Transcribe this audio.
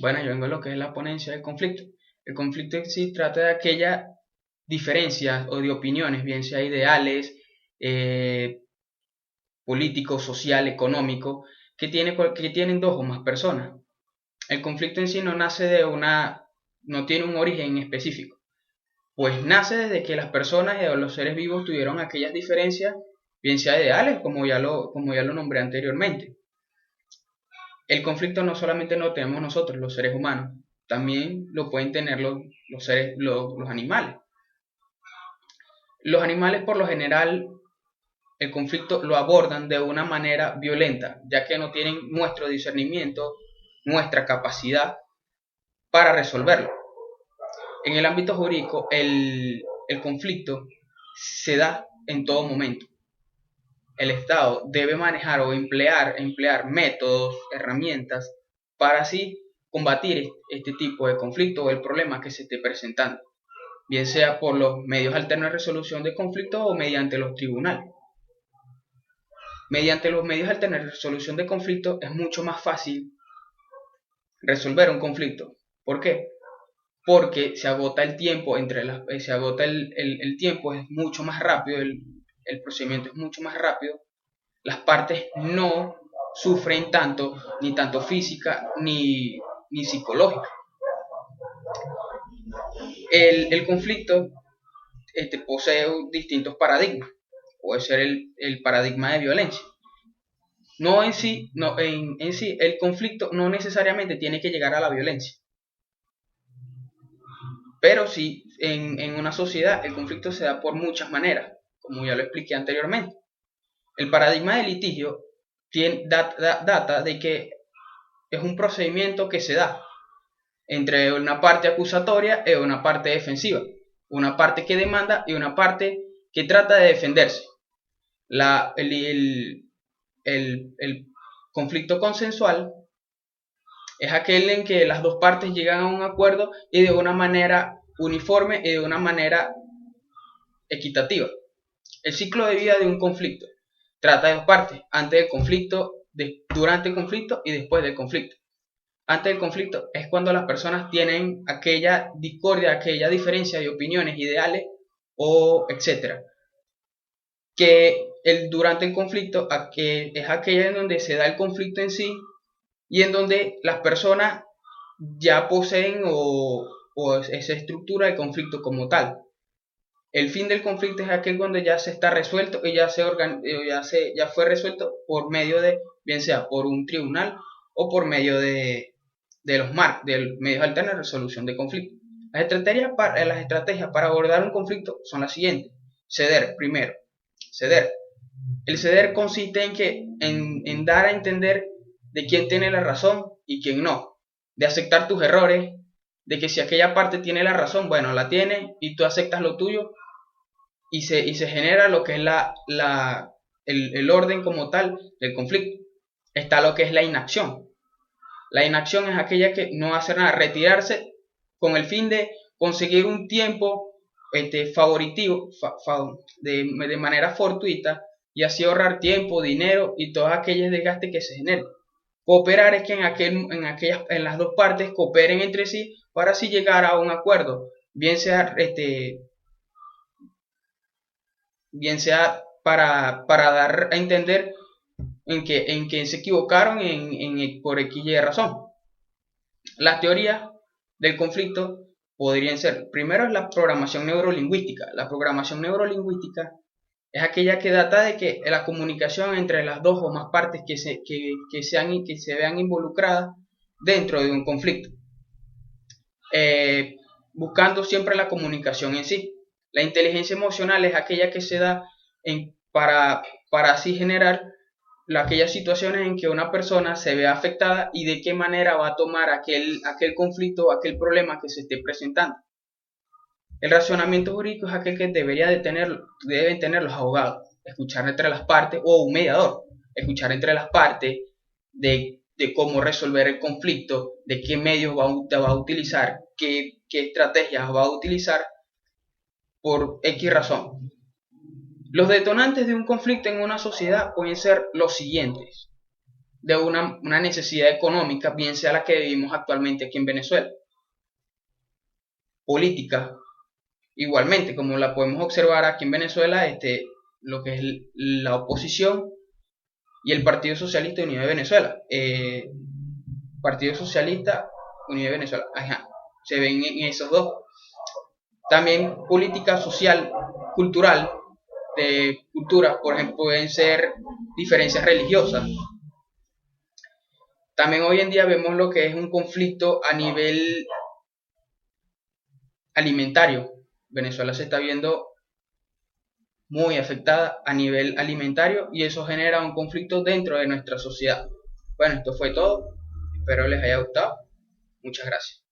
Bueno, yo vengo a lo que es la ponencia del conflicto. El conflicto en sí trata de aquellas diferencias o de opiniones, bien sea ideales, eh, político, social, económico, que tienen dos o más personas. El conflicto en sí no nace no tiene un origen específico, pues nace desde que las personas o los seres vivos tuvieron aquellas diferencias, bien sea ideales, como ya lo nombré anteriormente. El conflicto no solamente lo tenemos nosotros, los seres humanos, también lo pueden tener los animales. Los animales, por lo general, el conflicto lo abordan de una manera violenta, ya que no tienen nuestro discernimiento, nuestra capacidad para resolverlo. En el ámbito jurídico, el conflicto se da en todo momento. El Estado debe manejar o emplear métodos, herramientas, para así combatir este tipo de conflicto o el problema que se esté presentando, bien sea por los medios alternos de resolución de conflictos o mediante los tribunales. Mediante los medios alternos de resolución de conflictos es mucho más fácil resolver un conflicto. ¿Por qué? Porque se agota el tiempo se agota el tiempo, es mucho más rápido, el procedimiento es mucho más rápido, las partes no sufren tanto, ni tanto física ni psicológica. El conflicto posee distintos paradigmas. Puede ser el paradigma de violencia. No en sí, no, en sí, el conflicto no necesariamente tiene que llegar a la violencia, pero sí en una sociedad el conflicto se da por muchas maneras, como ya lo expliqué anteriormente. El paradigma de litigio data de que es un procedimiento que se da entre una parte acusatoria y una parte defensiva, una parte que demanda y una parte que trata de defenderse. La, el conflicto consensual es aquel en que las dos partes llegan a un acuerdo y de una manera uniforme y de una manera equitativa. El ciclo de vida de un conflicto trata de dos partes, antes del conflicto, durante el conflicto y después del conflicto. Antes del conflicto es cuando las personas tienen aquella discordia, aquella diferencia de opiniones, ideales o etcétera. Durante el conflicto es aquella en donde se da el conflicto en sí y en donde las personas ya poseen o esa estructura de conflicto como tal. El fin del conflicto es aquel donde ya se está resuelto y ya fue resuelto por medio de, bien sea por un tribunal o por medio de medios alternos de resolución de conflicto. Las estrategias para abordar un conflicto son las siguientes. Ceder, primero. Ceder. El ceder consiste en dar a entender de quién tiene la razón y quién no. De aceptar tus errores, de que si aquella parte tiene la razón, bueno, la tiene y tú aceptas lo tuyo y se genera lo que es el orden como tal del conflicto. Está lo que es la inacción. La inacción es aquella que no hace nada, retirarse con el fin de conseguir un tiempo favoritivo de manera fortuita y así ahorrar tiempo, dinero y todos aquellos desgastes que se generan. Cooperar es que en las dos partes cooperen entre sí para así llegar a un acuerdo, bien sea para dar a entender en que se equivocaron por X y razón. Las teorías del conflicto podrían ser, primero, la programación neurolingüística. La programación neurolingüística es aquella que data de que la comunicación entre las dos o más partes que se vean involucradas dentro de un conflicto, buscando siempre la comunicación en sí. La inteligencia emocional es aquella que se da para así generar aquellas situaciones en que una persona se ve afectada y de qué manera va a tomar aquel conflicto o aquel problema que se esté presentando. El razonamiento jurídico es aquel que deben tener los abogados, escuchar entre las partes, o un mediador, escuchar entre las partes de cómo resolver el conflicto, de qué medios va a utilizar, qué estrategias va a utilizar por X razón. Los detonantes de un conflicto en una sociedad pueden ser los siguientes. de una necesidad económica, bien sea la que vivimos actualmente aquí en Venezuela. Política, igualmente, como la podemos observar aquí en Venezuela, lo que es la oposición y el Partido Socialista Unido de Venezuela. Partido Socialista Unido de Venezuela, ajá, se ven en esos dos. También política social, cultural, de cultura, por ejemplo, pueden ser diferencias religiosas. También hoy en día vemos lo que es un conflicto a nivel alimentario. Venezuela se está viendo muy afectada a nivel alimentario y eso genera un conflicto dentro de nuestra sociedad. Bueno, esto fue todo. Espero les haya gustado. Muchas gracias.